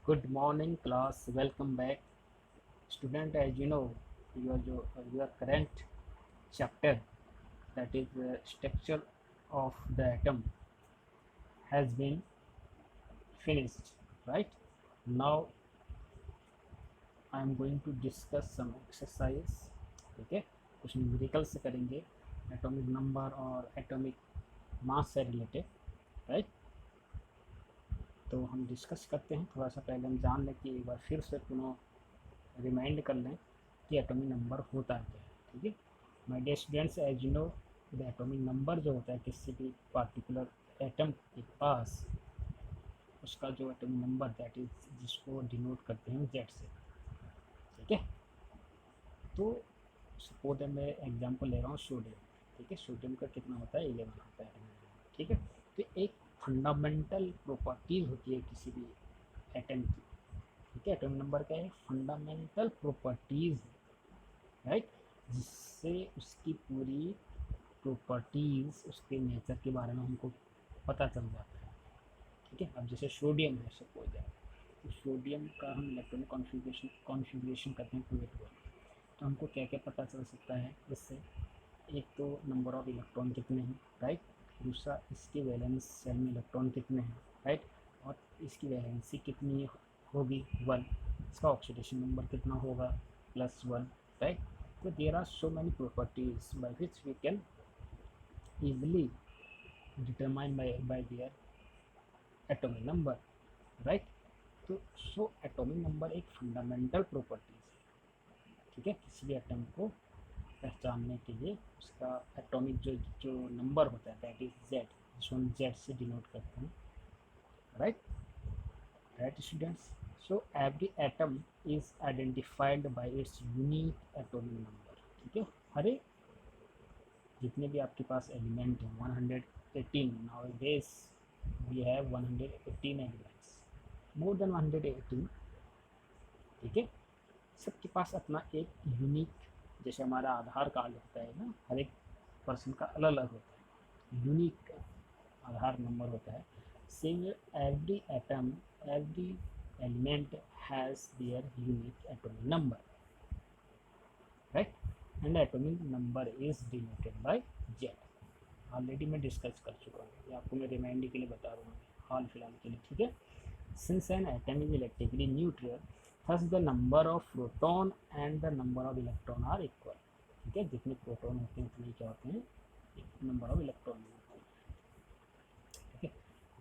Good morning, class. Welcome back, student. As you know, your current chapter, that is structure of the atom, has been finished. Right now, I am going to discuss some exercise. ठीक है, कुछ numerical से करेंगे atomic number और atomic mass से related. Right, तो हम discuss करते हैं. थोड़ा सा पहले हम जान लें कि एक बार फिर से पुनः रिमाइंड कर लें कि एटॉमिक नंबर होता क्या है. ठीक है, my dear students, as you know, the atomic number जो होता है किसी भी पार्टिकुलर एटम के पास, उसका जो एटॉमिक नंबर दैट इज जिसको डिनोट करते हैं जेड से. ठीक है, तो सपोज मैं एग्जांपल ले रहा हूँ सोडियम. ठीक है, सोडियम का कितना होता है 11 होता है एटॉमिक नंबर. ठीक है, तो एक फंडामेंटल प्रॉपर्टीज होती है किसी भी एटम की. ठीक है, एटॉमिक नंबर का एक फंडामेंटल प्रॉपर्टीज, राइट, जिससे उसकी पूरी प्रॉपर्टीज़, उसके नेचर के बारे में हमको पता चल जाता है. ठीक है, अब जैसे सोडियम है सपोज है, तो सोडियम का हम इलेक्ट्रॉनिक कॉन्फ़िगरेशन करते हैं 281. तो हमको क्या क्या पता चल सकता है इससे. एक तो नंबर ऑफ इलेक्ट्रॉन कितने हैं, राइट. दूसरा, इसके वैलेंस सेल में इलेक्ट्रॉन कितने हैं, राइट. और इसकी वैलेंसी कितनी होगी 1. इसका ऑक्सीडेशन नंबर कितना होगा +1, right. So there are so many properties by which we can easily determine by their atomic number, right. तो सो एटॉमिक नंबर एक फंडामेंटल प्रॉपर्टीज है. ठीक है, किसी भी एटम को पहचानने के लिए उसका एटॉमिक जो जो नंबर होता है दैट इज जेड, जिसको हम जेड से डिनोट करते हैं. Right, right students. So every atom is identified by it's unique atomic number. ठीक है, हर एक जितने भी आपके पास एलिमेंट हैं 118. Now days we have 118 elements, more than 118. ठीक है, सबके पास अपना एक यूनिक, जैसे हमारा आधार कार्ड होता है ना, हर एक पर्सन का अलग अलग होता है, यूनिक आधार नंबर होता है. Same every atom, every element has their unique atomic number, right. And atomic number is denoted by Z. Already मैं डिस्कस कर चुका हूँ, ये आपको मैं रिमाइंडर के लिए बता रहा हूँ हाल फिलहाल के लिए. ठीक है, since an atom is electrically neutral, thus the number of proton and the number of electron are equal. ठीक है, जितने प्रोटॉन होते हैं उतने क्या होते हैं, नंबर ऑफ इलेक्ट्रॉन होते हैं. ठीक है,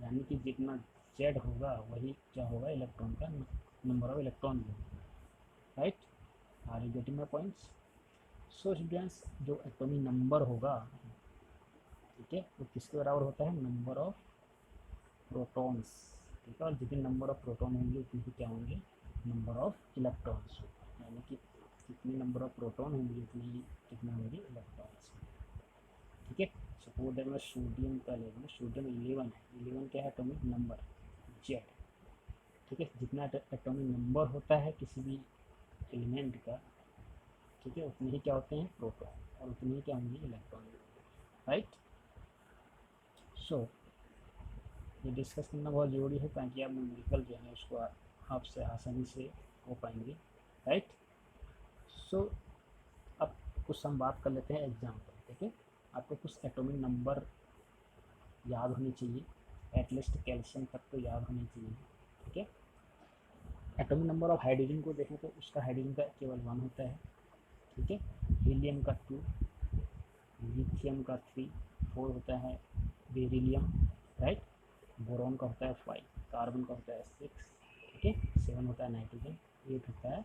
यानी कि जितना जेड होगा वही क्या होगा, इलेक्ट्रॉन का नंबर ऑफ इलेक्ट्रॉन होगा. Right, are you getting my points. So students, जो एटॉमिक नंबर होगा, ठीक है, वो किसके बराबर होता है, नंबर ऑफ प्रोटॉन्स. ठीक है, और जितने नंबर ऑफ प्रोटॉन होंगे उतने ही क्या होंगे, नंबर ऑफ इलेक्ट्रॉन्स. यानी कि जितने नंबर ऑफ प्रोटॉन होंगे उतने ही कितने होंगे इलेक्ट्रॉन्स. ठीक है, सपोज दैट मैं सोडियम का ले लूँ, सोडियम 11 है, 11 क्या है एटॉमिक नंबर, जेड. ठीक है, जितना एटॉमिक नंबर होता है किसी भी एलिमेंट का, ठीक है, उतने ही क्या होते हैं प्रोटॉन, और उतने ही क्या होंगे इलेक्ट्रॉन. राइट. सो ये डिस्कस करना बहुत ज़रूरी है ताकि आप न्यूमेरिकल जो है उसको आपसे आसानी से हो पाएंगे. राइट. सो अब कुछ हम बात कर लेते हैं एग्जाम्पल. ठीक है, आपको कुछ एटॉमिक नंबर याद होनी चाहिए, एटलीस्ट कैल्शियम तक तो याद होनी चाहिए. ठीक है, एटॉमिक नंबर ऑफ हाइड्रोजन को देखें तो उसका हाइड्रोजन का केवल 1 होता है. ठीक है, हीलियम का 2, लिथियम का 3, 4 होता है बेरिलियम, राइट. बोरॉन का होता है 5, कार्बन का होता है 6. ठीक है, 7 होता है नाइट्रोजन, 8 होता है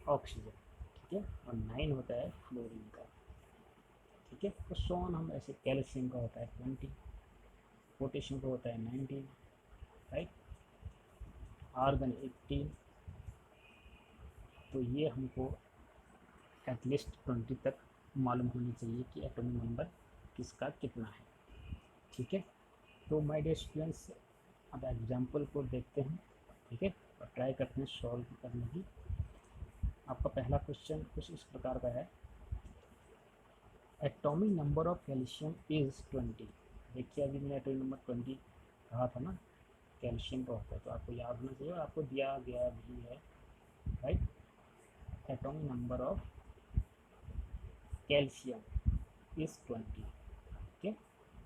ऑक्सीजन. ठीक है, और 9 होता है फ्लोरीन का. ठीक है, तो सोन हम ऐसे, कैल्शियम का होता है 20, पोटेशियम का होता है 19, राइट. आर्गन 18. तो ये हमको एटलीस्ट 20 तक मालूम होनी चाहिए कि एटॉमिक नंबर किसका कितना है. ठीक है, तो माय डियर स्टूडेंट्स, अब एग्जाम्पल को देखते हैं. ठीक है, और ट्राई करते हैं सॉल्व करने की. आपका पहला क्वेश्चन कुछ इस प्रकार का है, atomic number of calcium is 20. देखिए, अभी मैंने एटॉमिक नंबर 20 कहा था ना, कैल्शियम का होता है, तो आपको याद होना चाहिए और आपको दिया गया भी है, right. Atomic number of calcium is 20। Okay,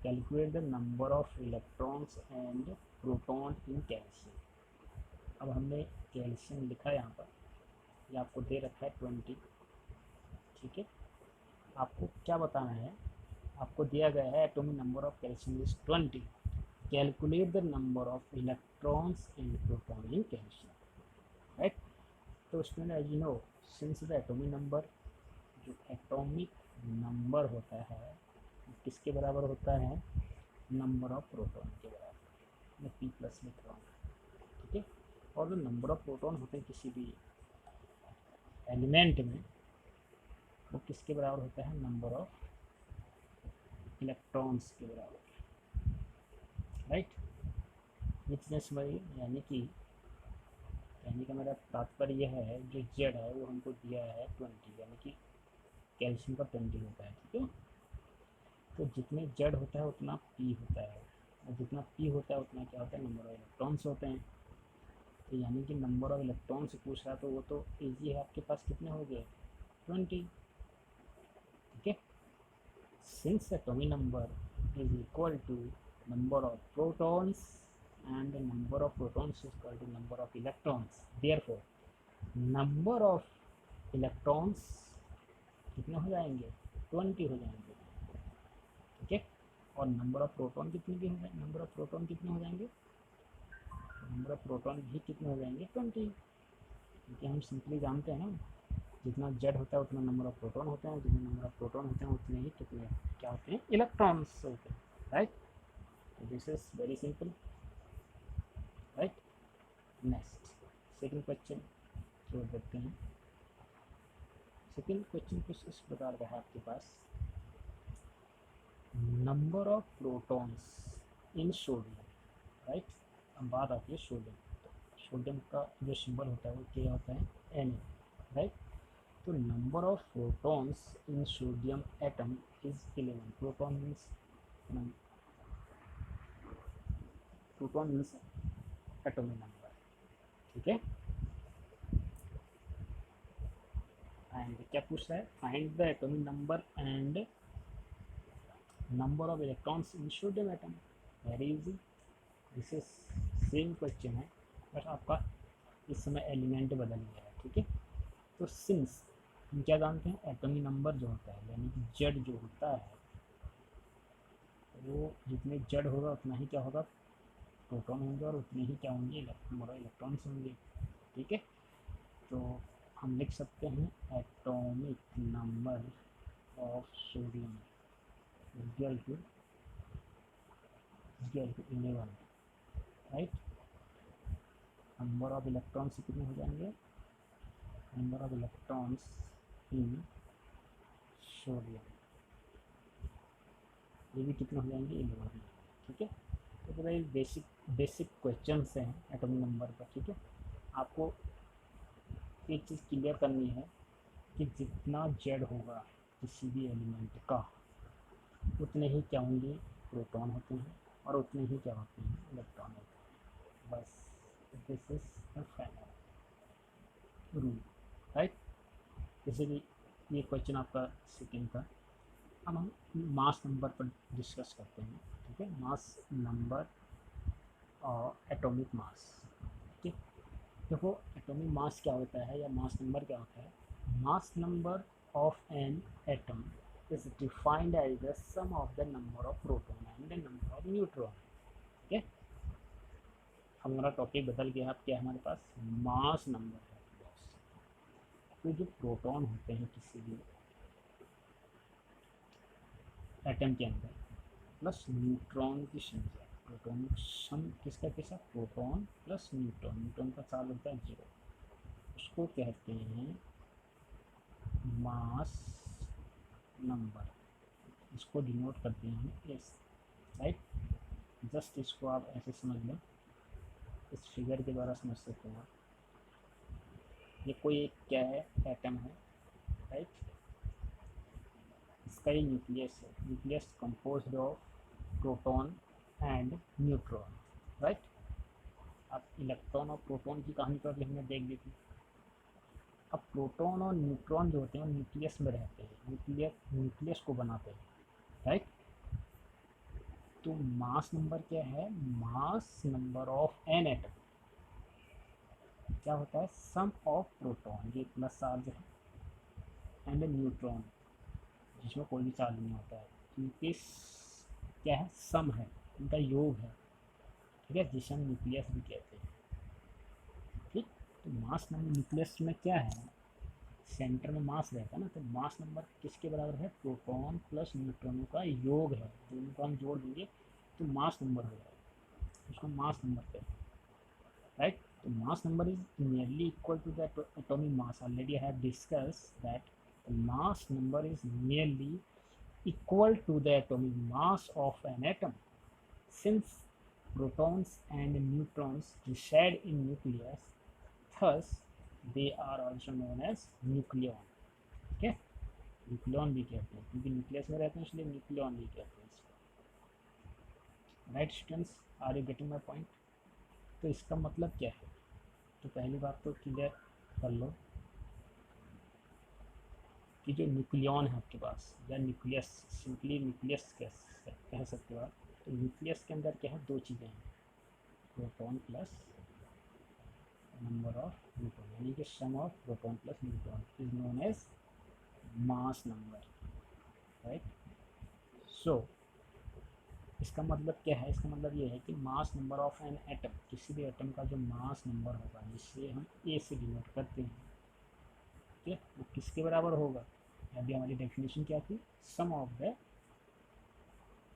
calculate the number of electrons and proton in calcium. अब हमने कैल्शियम लिखा है यहाँ पर, ये आपको दे रखा है 20, ठीक है। आपको क्या बताना है, आपको दिया गया है atomic number of calcium is 20, calculate the number of electrons and proton in calcium, right. तो student as you know, since the atomic number, जो एटॉमिक नंबर होता है किसके बराबर होता है, नंबर ऑफ प्रोटॉन के बराबर। मैं पी प्लस लिख रहा हूँ, ठीक है। और जो नंबर ऑफ प्रोटॉन होते हैं किसी भी एलिमेंट में, वो किसके बराबर होता है, नंबर ऑफ इलेक्ट्रॉन्स के बराबर, राइट। ये चीज़ें समझिए, यानी कि कहने का मेरा तात्पर्य यह है, जो जेड है वो हमको दिया है 20, यानी कि कैल्शियम का 20 होता है, ठीक है। तो जितने जेड होता है उतना पी होता है, और जितना पी होता है उतना क्या होता है, नंबर ऑफ इलेक्ट्रॉन्स होते हैं। तो यानी कि नंबर ऑफ इलेक्ट्रॉन से पूछ रहा है, तो वो तो ईजी है, आपके पास कितने हो गए, 20, ठीक है। Since atomic number is equal to number of protons and the number of protons is equal to number of electrons, therefore number of electrons कितने हो जाएंगे, 20 हो जाएंगे, ठीक है। और नंबर ऑफ प्रोटॉन कितने भी हो जाएंगे, नंबर ऑफ प्रोटॉन कितने हो जाएंगे, नंबर ऑफ प्रोटॉन भी कितने हो जाएंगे, 20, क्योंकि हम सिंपली जानते हैं ना, जितना जेड होता है उतना नंबर ऑफ प्रोटॉन होते हैं, जितने नंबर ऑफ प्रोटॉन होते हैं उतने ही कितने क्या होते हैं, इलेक्ट्रॉन्स होते हैं, right. This is very simple, right. Next second question जो देखते हैं। सेकंड क्वेश्चन कुछ इस प्रकार का है आपके पास, number of protons in sodium, right. अब बात आती है सोडियम, सोडियम का जो सिंबल होता है वो क्या होता है, Na, राइट। तो number of protons in sodium atom is 11। Proton means atomic number, ठीक है। एंड क्या पूछ रहा है, find the atomic number and number of electrons in sodium atom. Very easy, this is same question है, but आपका इस समय एलिमेंट बदल गया है, ठीक है। तो सिंस हम क्या जानते हैं, एटॉमिक नंबर जो होता है यानी कि जेड जो होता है, वो जितने जेड होगा उतना ही क्या होगा, प्रोटॉन होंगे, और उतने ही क्या होंगे, इलेक्ट्रॉन्स होंगे, ठीक है। तो हम लिख सकते हैं atomic number of sodium equal to 11, right. Number of electrons कितने हो जाएंगे, number of electrons in sodium, ये भी कितने हो जाएंगे, 11, ठीक है। तो पूरा बेसिक क्वेश्चन हैं एटॉमिक नंबर पर, ठीक है। आपको एक चीज़ क्लियर करनी है कि जितना जेड होगा किसी भी एलिमेंट का, उतने ही क्या होंगे, प्रोटॉन होते हैं, और उतने ही क्या होते हैं, इलेक्ट्रॉन होते हैं, बस। This is the final rule, right. इसीलिए ये क्वेश्चन आपका सेकेंड था। अब हम मास नंबर पर डिस्कस करते हैं, ठीक है। मास नंबर और एटॉमिक मास, ठीक। देखो एटॉमिक मास क्या होता है या मास नंबर क्या होता है, मास number of an atom is defined as the sum of the number of proton and the number of neutron, ठीक है। हमारा टॉपिक बदल गया, अब क्या है हमारे पास, मास नंबर है बस। तो जो प्रोटॉन होते हैं किसी भी एटम के अंदर प्लस न्यूट्रॉन की संख्या, प्रोटॉन सम किसका कैसा, प्रोटॉन प्लस न्यूट्रॉन, न्यूट्रॉन का चार्ज होता है 0, उसको कहते हैं मास नंबर, इसको डिनोट करते हैं हम एस, राइट। जस्ट इसको आप ऐसे समझ लें, इस फिगर के द्वारा समझ सकते हैं आप। ये कोई एक क्या है, एटम है, राइट। इसका ये न्यूक्लियस है, nucleus composed of proton and neutron, right. Electron और प्रोटॉन की कहानी तो अभी हमने देख ली थी। अब प्रोटॉन और न्यूट्रॉन जो होते हैं न्यूक्लियस में रहते हैं, न्यूक्लियस को बनाते हैं, राइट। तो मास नंबर क्या है? मास नंबर ऑफ एन एटम क्या होता है? सम ऑफ प्रोटॉन, ये प्लस चार्ज है, एंड न्यूट्रॉन जिसमें कोई भी चार्ज नहीं होता है, इनकी क्या है? सम है, इनका योग है, ठीक है, जिसे हम न्यूक्लियस भी कहते हैं, ठीक। तो मास नंबर न्यूक्लियस में क्या है? सेंटर में मास रहता है ना, तो मास नंबर किसके बराबर है? प्रोटॉन प्लस न्यूट्रॉनों का योग है, दोनों को हम जोड़ देंगे तो मास नंबर हो जाएगा, उसको मास नंबर कहते हैं, राइट। तो mass number is nearly equal to the atomic mass. Already I have discuss that the mass number is nearly equal to the atomic mass of an atom. Since protons and neutrons reside in nucleus, thus they are also known as nucleon. ठीक है, nucleon भी कहते हैं, क्योंकि nucleus में रहते हैं इसलिए न्यूक्लियन भी कहते हैं इसको, right students, are you getting my point? तो इसका मतलब क्या है? तो पहली बात तो क्लियर कर लो कि जो न्यूक्लियन है आपके पास, या न्यूक्लियस, सिंपली न्यूक्लियस कह सकते हो आप। तो न्यूक्लियस के अंदर क्या है? दो चीज़ें हैं, proton plus number of neutron, यानी कि sum of proton plus neutron is known as mass number, right. So इसका मतलब क्या है? इसका मतलब ये है कि mass number of an atom, किसी भी एटम का जो मास नंबर होगा जिससे हम ए से डिनोट करते हैं, ठीक है, वो किसके बराबर होगा? अभी हमारी डेफिनेशन क्या थी? Sum of the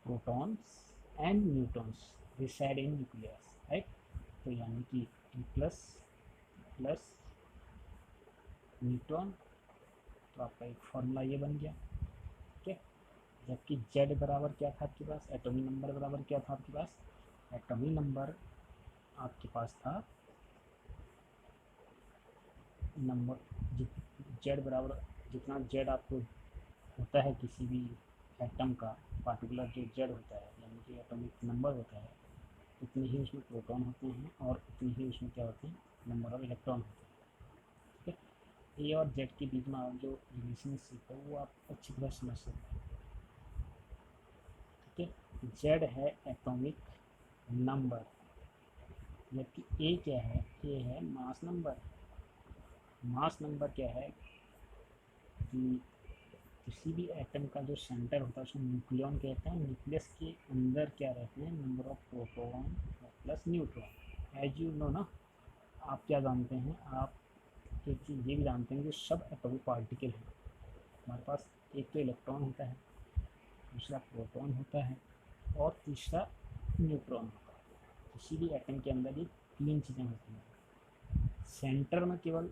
protons and neutrons reside in nucleus, right. तो यानी कि E प्लस प्लस न्यूट्रॉन, तो आपका एक फॉर्मूला ये बन गया, ठीक है। जबकि जेड बराबर क्या था आपके पास? एटॉमिक नंबर बराबर क्या था आपके पास? एटॉमिक नंबर आपके पास था नंबर, जेड बराबर, जितना जेड आपको होता है किसी भी एटम का, पार्टिकुलर जो जेड होता है यानी कि एटॉमिक नंबर होता है, उतने ही उसमें प्रोटॉन होते हैं और उतने ही उसमें क्या होते हैं? नंबर ऑफ इलेक्ट्रॉन होते हैं, ठीक है। ए और जेड के बीच में आप जो रिलेशनशिप है वो आप अच्छी तरह समझ सकते हैं, ठीक है। जेड है एटॉमिक नंबर, जबकि ए क्या है? ए है मास नंबर। मास नंबर क्या है कि किसी भी एटम का जो सेंटर होता है उसको न्यूक्लियन कहते हैं। न्यूक्लियस के अंदर क्या रहते हैं? Number of proton plus neutron. As you know ना, आप क्या जानते हैं? आप एक चीज़ ये भी जानते हैं कि सब एटॉमिक पार्टिकल हैं, हमारे पास एक तो इलेक्ट्रॉन होता है, दूसरा प्रोटॉन होता है और तीसरा न्यूट्रॉन होता है। किसी भी एटम के अंदर ये तीन चीज़ें होती हैं। सेंटर में केवल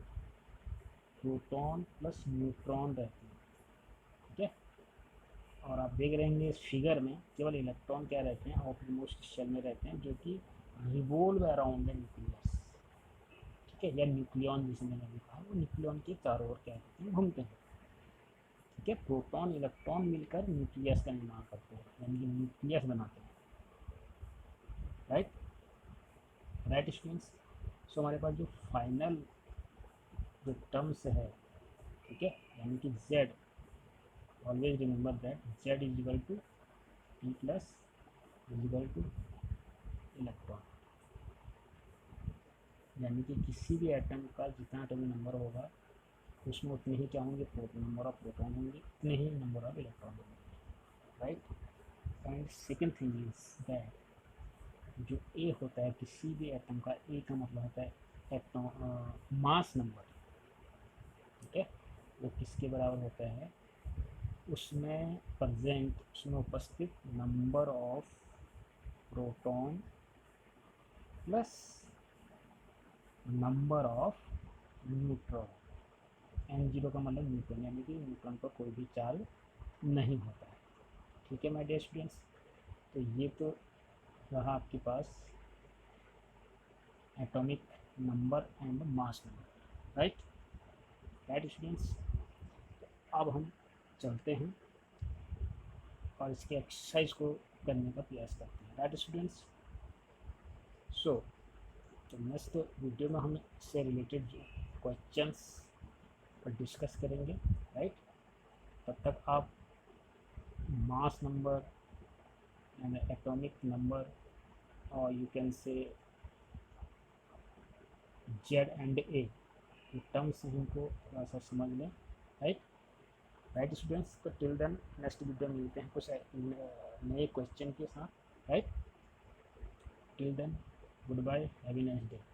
प्रोटॉन प्लस न्यूट्रॉन रहते हैं, ठीक है। और आप देख रहे हैं इस फिगर में केवल इलेक्ट्रॉन क्या रहते हैं? आउटर मोस्ट शेल में रहते हैं, जो कि रिवोल्व अराउंड द न्यूक्लियस, ठीक है, या न्यूक्लियन जिसे मैंने अभी कहा, वो न्यूक्लियन के चारों ओर क्या करते हैं? घूमते हैं, ठीक है। प्रोटॉन इलेक्ट्रॉन मिलकर न्यूक्लियस का निर्माण करते हैं, यानी कि न्यूक्लियस बनाते हैं, राइट, राइट स्टूडेंट्स। सो हमारे पास जो फाइनल जो टर्म्स है, ठीक है, यानी कि Z, always remember that Z is equal to P plus is equal to electron, यानी कि किसी भी एटम का जितना एटॉमिक नंबर होगा उसमें उतने ही क्या होंगे? प्रोटॉन, नंबर ऑफ प्रोटॉन होंगे, उतने ही नंबर ऑफ इलेक्ट्रॉन होंगे, right. And second thing is that जो ए होता है किसी भी एटम का, ए का मतलब होता है एटम मास नंबर, ठीक है, वो किसके बराबर होता है? उसमें प्रेजेंट, उसमें उपस्थित number of proton plus number of neutron. N zero का मतलब न्यूट्रॉन, यानी कि न्यूट्रॉन पर कोई भी चार्ज नहीं होता है, ठीक है माय डियर स्टूडेंट्स। तो ये तो रहा आपके पास atomic number and mass number, right, right students. अब हम चलते हैं और इसके एक्सरसाइज को करने का प्रयास करते हैं, राइट स्टूडेंट्स। सो तो नेक्स्ट वीडियो में हम इससे रिलेटेड क्वेश्चंस पर डिस्कस करेंगे, राइट। तब तक आप mass number and atomic number और you can say Z and A, ये टर्म्स इनको थोड़ा सा समझ लें, राइट। राइट स्टूडेंट्स, तो टिल देन नेक्स्ट वीडियो में मिलते हैं कुछ नए क्वेश्चन के साथ, right. Till then goodbye, have a nice day.